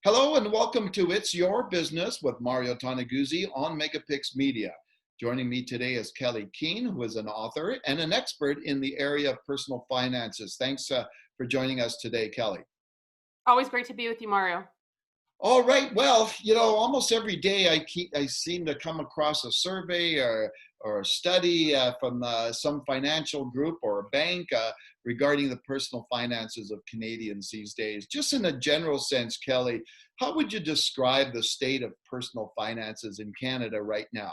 Hello and welcome to It's Your Business with Mario Toneguzzi on Megapix Media. Joining me today is Kelley Keehn, who is an author and an expert in the area of personal finances. Thanks for joining us today, Kelley. Always great to be with you, Mario. All right. Well, almost every day I seem to come across a survey or a study from some financial group or a bank regarding the personal finances of Canadians these days. Just in a general sense, Kelley, how would you describe the state of personal finances in Canada right now?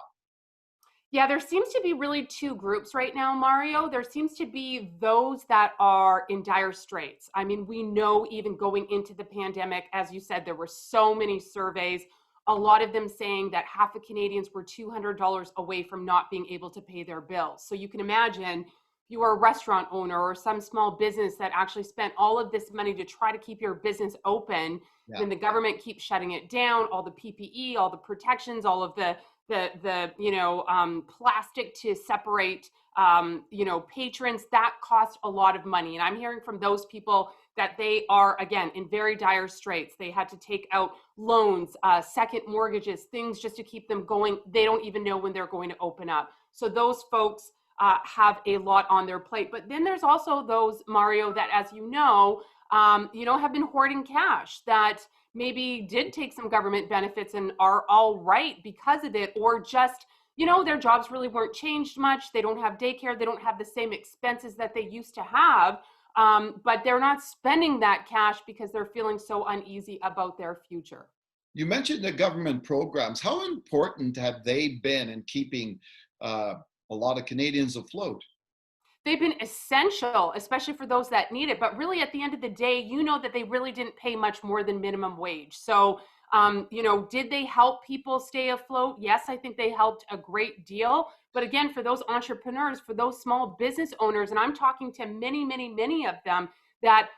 Yeah, there seems to be really two groups right now, Mario. There seems to be those that are in dire straits. I mean, we know even going into the pandemic, as you said, there were so many surveys, a lot of them saying that half of Canadians were $200 away from not being able to pay their bills. So you can imagine if you are a restaurant owner or some small business that actually spent all of this money to try to keep your business open, Yeah. then the government keeps shutting it down, all the PPE, all the protections, all of the plastic to separate patrons, that cost a lot of money. And I'm hearing from those people that they are, again, in very dire straits. They had to take out loans, second mortgages, things just to keep them going. They don't even know when they're going to open up. So those folks have a lot on their plate. But then there's also those, Mario, that, as have been hoarding cash, that maybe did take some government benefits and are all right because of it, or just, their jobs really weren't changed much. They don't have daycare. They don't have the same expenses that they used to have, but they're not spending that cash because they're feeling so uneasy about their future. You mentioned the government programs. How important have they been in keeping a lot of Canadians afloat? They've been essential, especially for those that need it. But really, at the end of the day, that they really didn't pay much more than minimum wage. So, did they help people stay afloat? Yes, I think they helped a great deal. But again, for those entrepreneurs, for those small business owners, and I'm talking to many, many, many of them that,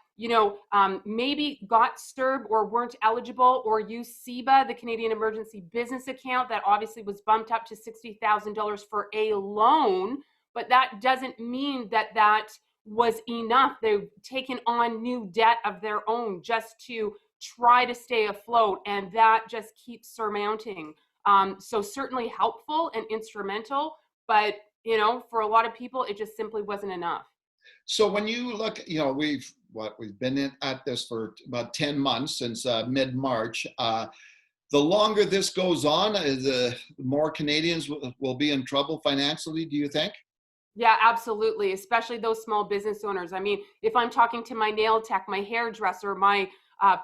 maybe got CERB or weren't eligible, or used CEBA, the Canadian Emergency Business Account, that obviously was bumped up to $60,000 for a loan. But that doesn't mean that that was enough. They've taken on new debt of their own just to try to stay afloat, and that just keeps surmounting. So certainly helpful and instrumental, but for a lot of people, it just simply wasn't enough. So when you look, we've been at this for about 10 months since mid-March. The longer this goes on, the more Canadians will be in trouble financially, do you think? Yeah, absolutely. Especially those small business owners. I mean, if I'm talking to my nail tech, my hairdresser, my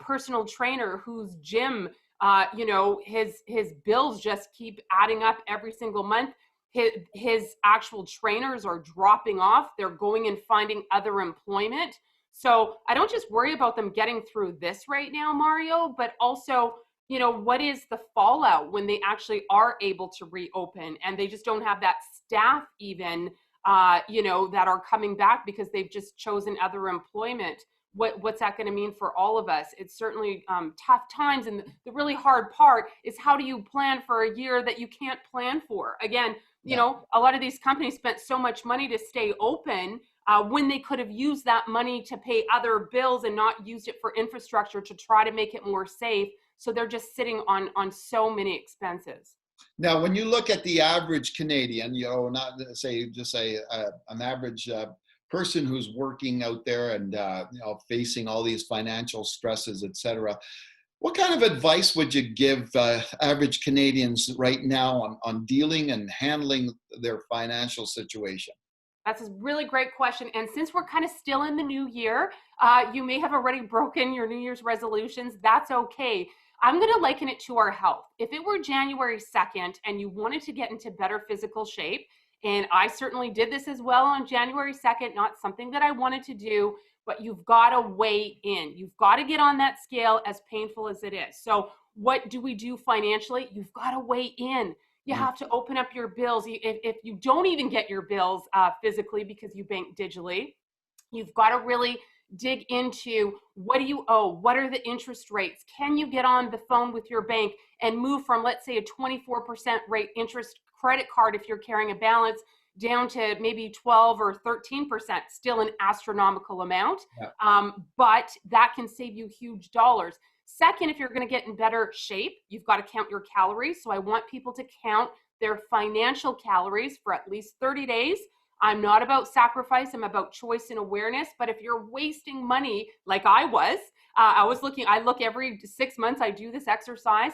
personal trainer whose gym, his bills just keep adding up every single month. His actual trainers are dropping off. They're going and finding other employment. So I don't just worry about them getting through this right now, Mario, but also, what is the fallout when they actually are able to reopen and they just don't have that staff even that are coming back because they've just chosen other employment. What's that going to mean for all of us? It's certainly tough times. And the really hard part is, how do you plan for a year that you can't plan for? Again, a lot of these companies spent so much money to stay open when they could have used that money to pay other bills and not used it for infrastructure to try to make it more safe. So they're just sitting on so many expenses. Now, when you look at the average Canadian, not just say an average person who's working out there and facing all these financial stresses, et cetera, what kind of advice would you give average Canadians right now on dealing and handling their financial situation? That's a really great question. And since we're kind of still in the new year, you may have already broken your New Year's resolutions. That's okay. I'm going to liken it to our health. If it were January 2nd and you wanted to get into better physical shape, and I certainly did this as well on January 2nd, not something that I wanted to do, but you've got to weigh in. You've got to get on that scale, as painful as it is. So what do we do financially? You've got to weigh in. You have to open up your bills. If you don't even get your bills physically because you bank digitally, you've got to really dig into, what do you owe? What are the interest rates? Can you get on the phone with your bank and move from, let's say, a 24% rate interest credit card if you're carrying a balance down to maybe 12 or 13%, still an astronomical amount. Yeah. But that can save you huge dollars. Second, if you're going to get in better shape, you've got to count your calories. So I want people to count their financial calories for at least 30 days. I'm not about sacrifice, I'm about choice and awareness. But if you're wasting money like I was, I look every 6 months, I do this exercise.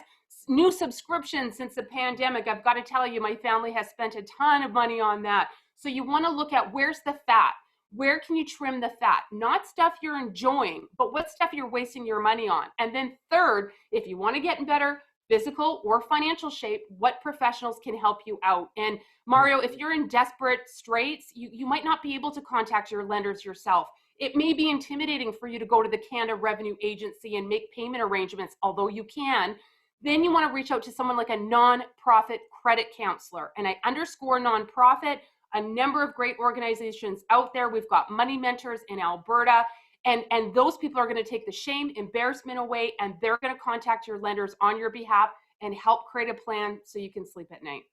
New subscriptions since the pandemic. I've got to tell you, my family has spent a ton of money on that. So you want to look at where's the fat? Where can you trim the fat? Not stuff you're enjoying, but what stuff you're wasting your money on. And then third, if you want to get in better physical or financial shape, what professionals can help you out? And Mario, if you're in desperate straits, you might not be able to contact your lenders yourself. It may be intimidating for you to go to the Canada Revenue Agency and make payment arrangements, although you can. Then you want to reach out to someone like a nonprofit credit counselor. And I underscore nonprofit, a number of great organizations out there. We've got Money Mentors in Alberta. And those people are going to take the shame, embarrassment away, and they're going to contact your lenders on your behalf and help create a plan so you can sleep at night.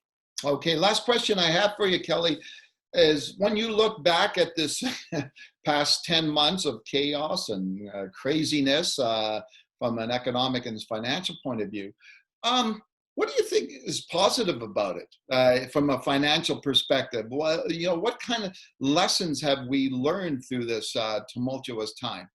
Okay, last question I have for you, Kelley, is when you look back at this past 10 months of chaos and craziness from an economic and financial point of view, what do you think is positive about it from a financial perspective? Well, what kind of lessons have we learned through this tumultuous time?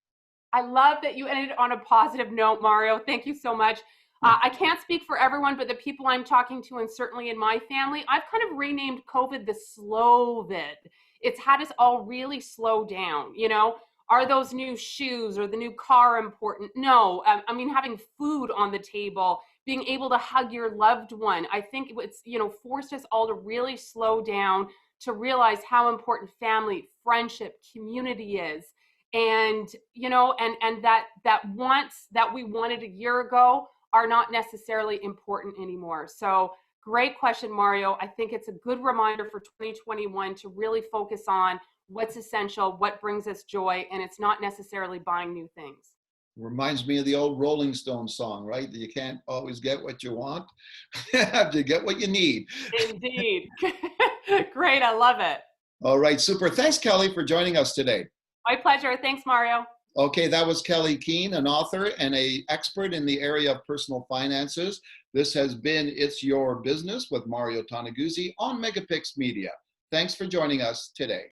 I love that you ended on a positive note, Mario. Thank you so much. I can't speak for everyone, but the people I'm talking to, and certainly in my family, I've kind of renamed COVID the slow-vid. It's had us all really slow down. Are those new shoes or the new car important? No. I mean, having food on the table, being able to hug your loved one. I think it's, forced us all to really slow down, to realize how important family, friendship, community is. And, and that wants that we wanted a year ago are not necessarily important anymore. So great question, Mario. I think it's a good reminder for 2021 to really focus on what's essential, what brings us joy, and it's not necessarily buying new things. Reminds me of the old Rolling Stones song, right? You can't always get what you want. You have to get what you need. Indeed. Great. I love it. All right, super. Thanks, Kelley, for joining us today. My pleasure. Thanks, Mario. Okay, that was Kelley Keehn, an author and an expert in the area of personal finances. This has been It's Your Business with Mario Toneguzzi on Megapix Media. Thanks for joining us today.